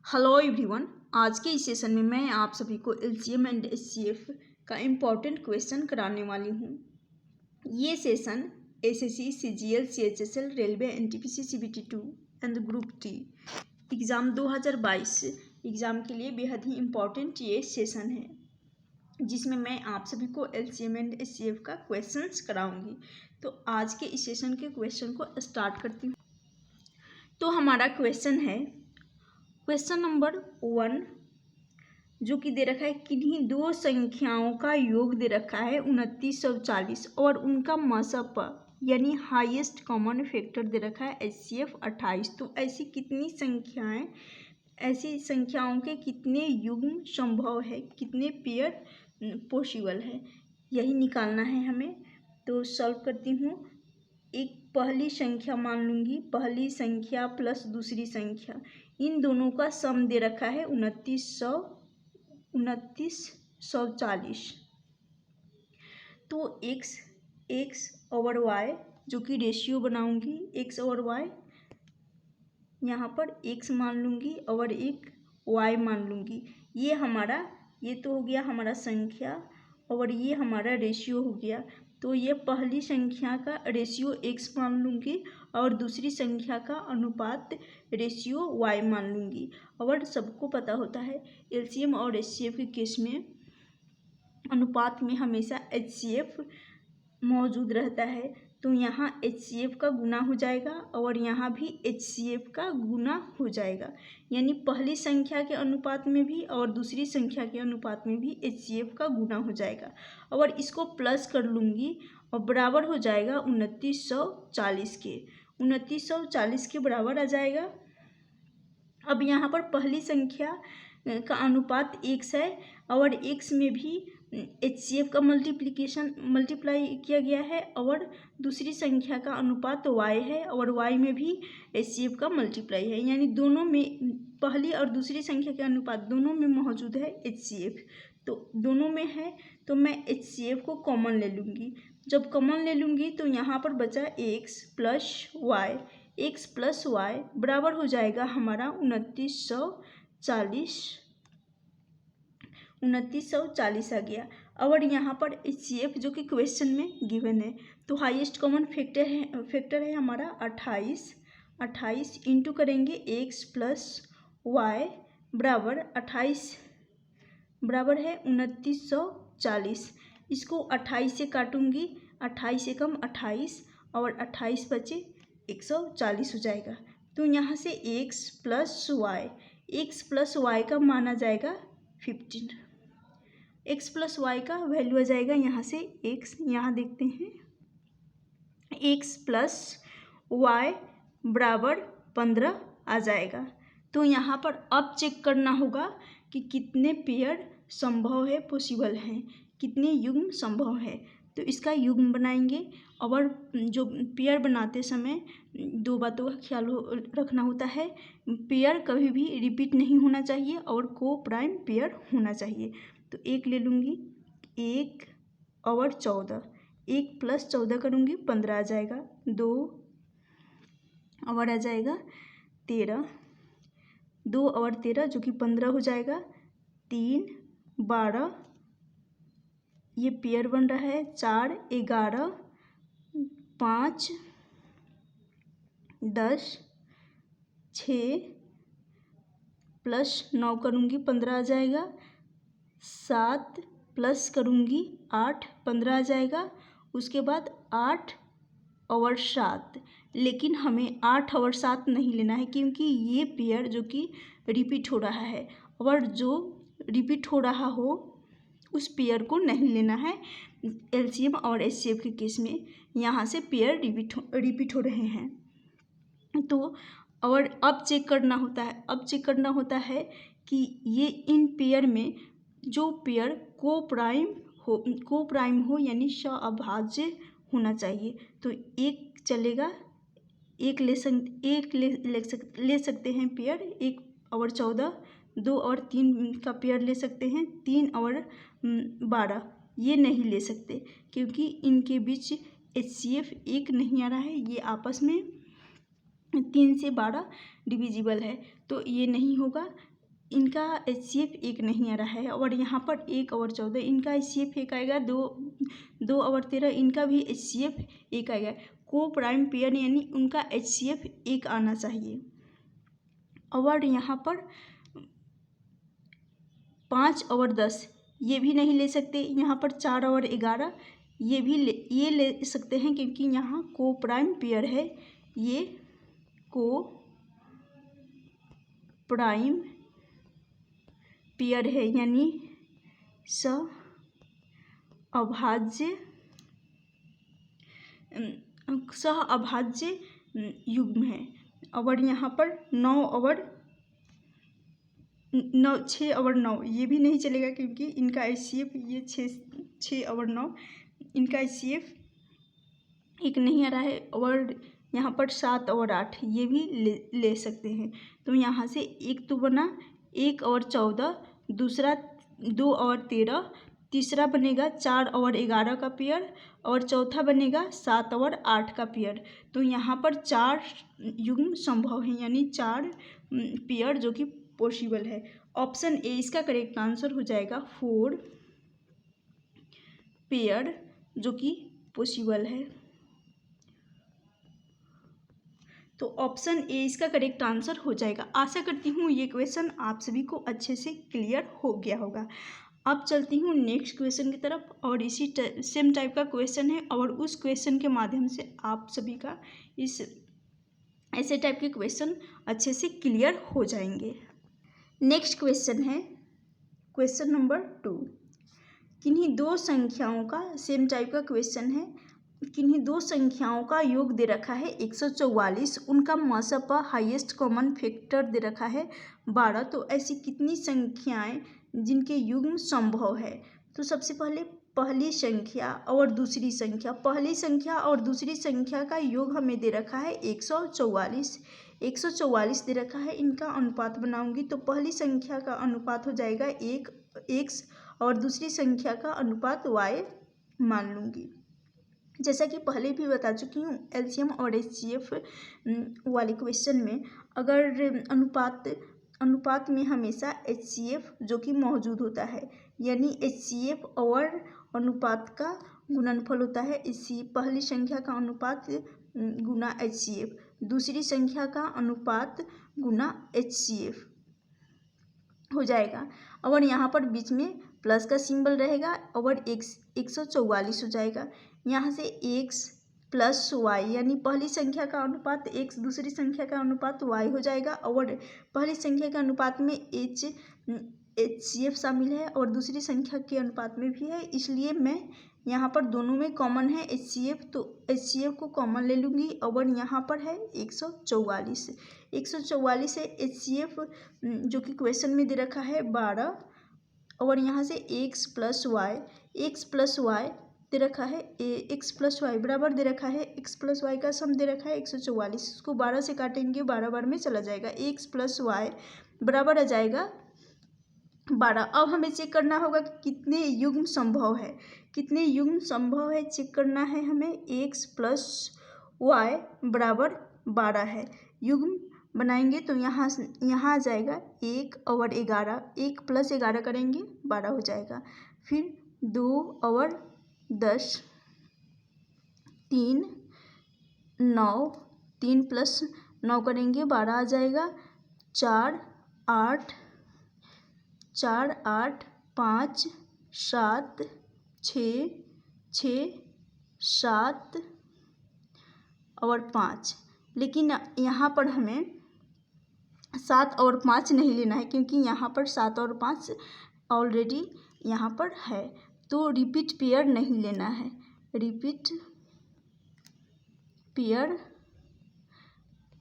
Hello everyone. आज के इस सेशन में मैं आप सभी को एलसीएम एंड एचसीएफ का इम्पॉर्टेंट क्वेश्चन कराने वाली हूँ। ये session SSC, CGL, CHSL, railway, NTPC, CBT 2 and group T exam 2022 exam के लिए बेहद ही इम्पॉर्टेंट ये सेशन है, जिसमें मैं आप सभी को एलसीएम एंड एचसीएफ का क्वेश्चंस कराऊंगी। तो आज के इस सेशन के क्वेश्चन को स्टार्ट करती हूँ। तो हमारा क्वेश्चन है क्वेश्चन नंबर 1, जो कि दे रखा है किन्हीं दो संख्याओं का योग दे रखा है 2940 और उनका मसप यानी हाईएस्ट कॉमन फैक्टर दे रखा है एचसीएफ 28। तो ऐसी कितनी संख्याएं, ऐसी संख्याओं के कितने युग्म संभव है, कितने पेयर पॉसिबल है, यही निकालना है हमें। तो सॉल्व करती हूँ। एक पहली संख्या मान लूँगी, पहली संख्या प्लस दूसरी संख्या, इन दोनों का सम दे रखा है 2940। तो एक्स ओवर वाई, जो कि रेशियो बनाऊंगी एक्स ओवर वाई, यहाँ पर एक्स मान लूँगी और एक वाई मान लूँगी। ये तो हो गया हमारा संख्या और ये हमारा रेशियो हो गया। तो ये पहली संख्या का रेशियो एक्स मान लूँगी और दूसरी संख्या का अनुपात रेशियो वाई मान लूँगी। और सबको पता होता है एलसीएम और एचसीएफ के केस में अनुपात में हमेशा एचसीएफ मौजूद रहता है। तो यहाँ एचसीएफ का गुना हो जाएगा और यहाँ भी एचसीएफ का गुना हो जाएगा, यानी पहली संख्या के अनुपात में भी और दूसरी संख्या के अनुपात में भी एचसीएफ का गुना हो जाएगा। और इसको प्लस कर लूँगी और बराबर हो जाएगा 2940 के। 2940 के बराबर आ जाएगा। अब यहाँ पर पहली संख्या का अनुपात एक्स है और एक्स में भी एचसीएफ का मल्टीप्लाई किया गया है और दूसरी संख्या का अनुपात वाई है और वाई में भी एचसीएफ का मल्टीप्लाई है, यानी दोनों में, पहली और दूसरी संख्या के अनुपात दोनों में मौजूद है एचसीएफ। तो दोनों में है तो मैं एचसीएफ को कॉमन ले लूँगी। जब कॉमन ले लूँगी तो यहाँ पर बचा X plus Y, X plus Y बराबर हो जाएगा हमारा 2940 आ गया। और यहाँ पर एचसीएफ जो कि क्वेश्चन में गिवन है, तो हाईएस्ट कॉमन फैक्टर है हमारा 28 इंटू करेंगे एक्स प्लस वाई बराबर 28 बराबर है 2940। इसको 28 से काटूंगी, 28 एकम 28 और 28 बचे 140 हो जाएगा। तो यहाँ से एक्स प्लस वाई का माना जाएगा 15। एक्स प्लस वाई का वैल्यू आ जाएगा यहाँ से एक्स, यहाँ देखते हैं एक्स प्लस वाई बराबर 15 आ जाएगा। तो यहाँ पर अब चेक करना होगा कि कितने पेयर संभव है, पॉसिबल हैं, कितने युग्म संभव है। तो इसका युग्म बनाएंगे और जो पेयर बनाते समय दो बातों का ख्याल रखना होता है। पेयर कभी भी रिपीट नहीं होना चाहिए और को प्राइम पेयर होना चाहिए। तो एक ले लूँगी, 1 और 14, 1 प्लस 14 करूँगी 15 आ जाएगा, 2 और आ जाएगा 13, 2 और 13 जो कि 15 हो जाएगा, 3 12, ये पेयर बन रहा है, 4 11, 5 10, 6 प्लस 9 करूँगी 15 आ जाएगा, 7 प्लस करूँगी 8 15 आ जाएगा। उसके बाद 8 और 7, लेकिन हमें 8 और 7 नहीं लेना है क्योंकि ये पेयर जो कि रिपीट हो रहा है और जो रिपीट हो रहा हो उस पेयर को नहीं लेना है। एलसीएम और एचसीएफ के केस में यहाँ से पेयर रिपीट हो रहे हैं। तो और अब चेक करना होता है कि ये इन पेयर में जो पेयर को प्राइम हो यानी सअभाज्य होना चाहिए। तो एक चलेगा, एक ले सकते हैं पेयर, 1 और 14, 2 और 3 का पेयर ले सकते हैं, 3 और 12 ये नहीं ले सकते क्योंकि इनके बीच एचसीएफ एक नहीं आ रहा है, ये आपस में 3 से 12 डिविजिबल है, तो ये नहीं होगा। इनका HCF एक नहीं आ रहा है, और यहाँ पर 1 और 14 इनका HCF एक आएगा, 2 और 13 इनका भी HCF एक आएगा। को प्राइम पेयर यानी उनका HCF एक आना चाहिए। और यहाँ पर 5 और 10 ये भी नहीं ले सकते। यहाँ पर 4 और 11 ये ले सकते हैं, क्योंकि यहाँ को प्राइम पेयर है। ये को प्राइम पेयर है यानी सहअभाज्य युग्म है। और यहाँ पर 6 और 9 ये भी नहीं चलेगा, क्योंकि इनका HCF ये 6 और 9 इनका HCF एक नहीं आ रहा है। और यहाँ पर 7 और 8 ये भी ले सकते हैं। तो यहाँ से एक तो बना 1 और 14, दूसरा 2 और 13, तीसरा बनेगा 4 और 11 का पेयर, और चौथा बनेगा 7 और 8 का पेयर। तो यहाँ पर 4 युग्म संभव हैं, यानी 4 पेयर जो कि पॉसिबल है। ऑप्शन ए इसका करेक्ट आंसर हो जाएगा 4 पेयर जो कि पॉसिबल है। तो ऑप्शन ए इसका करेक्ट आंसर हो जाएगा। आशा करती हूँ ये क्वेश्चन आप सभी को अच्छे से क्लियर हो गया होगा। अब चलती हूँ नेक्स्ट क्वेश्चन की तरफ, और इसी सेम टाइप का क्वेश्चन है, और उस क्वेश्चन के माध्यम से आप सभी का इस ऐसे टाइप के क्वेश्चन अच्छे से क्लियर हो जाएंगे। नेक्स्ट क्वेश्चन है क्वेश्चन नंबर 2। किन्हीं दो संख्याओं का सेम टाइप का क्वेश्चन है। किन्हीं दो संख्याओं का योग दे रखा है 144, उनका मसपा हाईएस्ट कॉमन फैक्टर दे रखा है 12। तो ऐसी कितनी संख्याएं जिनके युग्म संभव है? तो सबसे पहले पहली संख्या और दूसरी संख्या, पहली संख्या और दूसरी संख्या का योग हमें दे रखा है 144। 144 दे रखा है, इनका अनुपात बनाऊंगी तो पहली संख्या का अनुपात हो जाएगा 1 x और दूसरी संख्या का अनुपात y मान लूँगी। जैसा कि पहले भी बता चुकी हूँ, एलसीएम और एचसीएफ वाले क्वेश्चन में अगर अनुपात में हमेशा एचसीएफ जो कि मौजूद होता है, यानी एचसीएफ और अनुपात का गुणनफल होता है। इसी पहली संख्या का अनुपात गुना एचसीएफ, दूसरी संख्या का अनुपात गुना एचसीएफ हो जाएगा। और यहाँ पर बीच में प्लस का सिंबल रहेगा और 144 हो जाएगा। यहाँ से x प्लस वाई यानी पहली संख्या का अनुपात x, दूसरी संख्या का अनुपात y हो जाएगा। और पहली संख्या के अनुपात में HCF शामिल है और दूसरी संख्या के अनुपात में भी है, इसलिए मैं यहाँ पर दोनों में कॉमन है HCF, तो HCF को कॉमन ले लूँगी। और यहाँ पर है 144। 144 से HCF जो कि क्वेश्चन में दे रखा है 12, और यहाँ से x प्लस वाई दे रखा है, x प्लस वाई बराबर दे रखा है, x प्लस वाई का सम दे रखा है 144। इसको 12 से काटेंगे, 12 बार में चला जाएगा, x प्लस वाई बराबर आ जाएगा 12। अब हमें चेक करना होगा कि कितने युग्म संभव है। कितने युग्म संभव है चेक करना है हमें। x प्लस वाई बराबर 12 है, युग्म बनाएंगे तो यहाँ आ जाएगा 1 और 11, 1 प्लस 11 करेंगे 12 हो जाएगा। फिर 2 और 10, 3 9, 3 प्लस 9 करेंगे 12 आ जाएगा। 4 8, 5 7, 6 7 और 5। लेकिन यहाँ पर हमें 7 और 5 नहीं लेना है, क्योंकि यहाँ पर 7 और 5 ऑलरेडी यहाँ पर है, तो रिपीट पेयर नहीं लेना है। रिपीट पेयर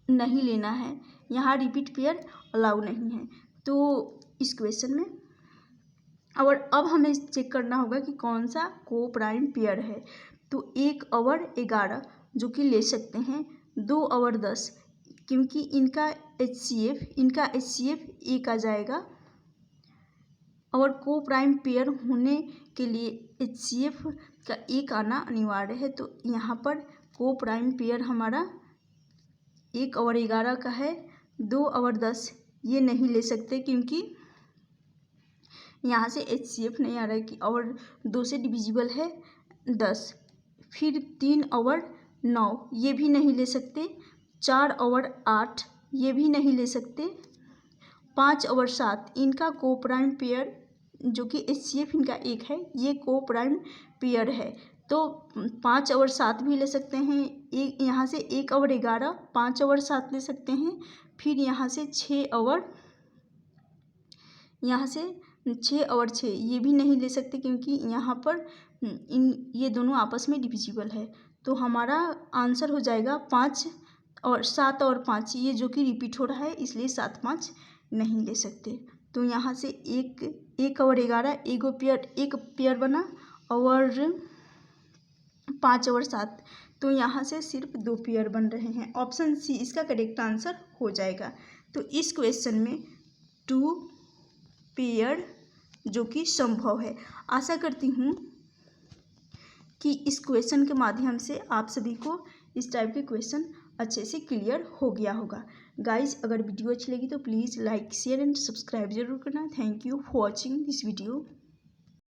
नहीं लेना है, यहाँ रिपीट पेयर अलाउ नहीं है तो इस क्वेश्चन में। और अब हमें चेक करना होगा कि कौन सा को प्राइम पेयर है। तो 1 और 11 जो कि ले सकते हैं, 2 और 10 क्योंकि इनका HCF एक आ जाएगा, और को प्राइम पेयर होने के लिए HCF का एक आना अनिवार्य है। तो यहाँ पर को प्राइम पेयर हमारा 1 और 11 का है, 2 और 10 ये नहीं ले सकते क्योंकि यहाँ से HCF नहीं आ रहा है कि और 2 से डिविजिबल है 10। फिर 3 और 9 ये भी नहीं ले सकते। 4 और 8 ये भी नहीं ले सकते। 5 और 7 इनका को प्राइम पेयर जो कि HCF इनका एक है, ये को प्राइम पेयर है, तो 5 और 7 भी ले सकते हैं। एक यहाँ से 1 और 11 5 और 7 ले सकते हैं। फिर यहाँ से 6 और 6 ये भी नहीं ले सकते क्योंकि यहाँ पर ये दोनों आपस में डिविजिबल है। तो हमारा आंसर हो जाएगा 5 और 7 और 5, ये जो कि रिपीट हो रहा है इसलिए 7 5 नहीं ले सकते। तो यहाँ से 1 और 11 एक पेयर बना और 5 और 7, तो यहाँ से सिर्फ 2 पेयर बन रहे हैं। ऑप्शन सी इसका करेक्ट आंसर हो जाएगा। तो इस क्वेश्चन में 2 पेयर जो कि संभव है। आशा करती हूँ कि इस क्वेश्चन के माध्यम से आप सभी को इस टाइप के क्वेश्चन अच्छे से क्लियर हो गया होगा। गाइस, अगर वीडियो अच्छी लगी तो please like share and subscribe जरूर करना। Thank you for watching this video.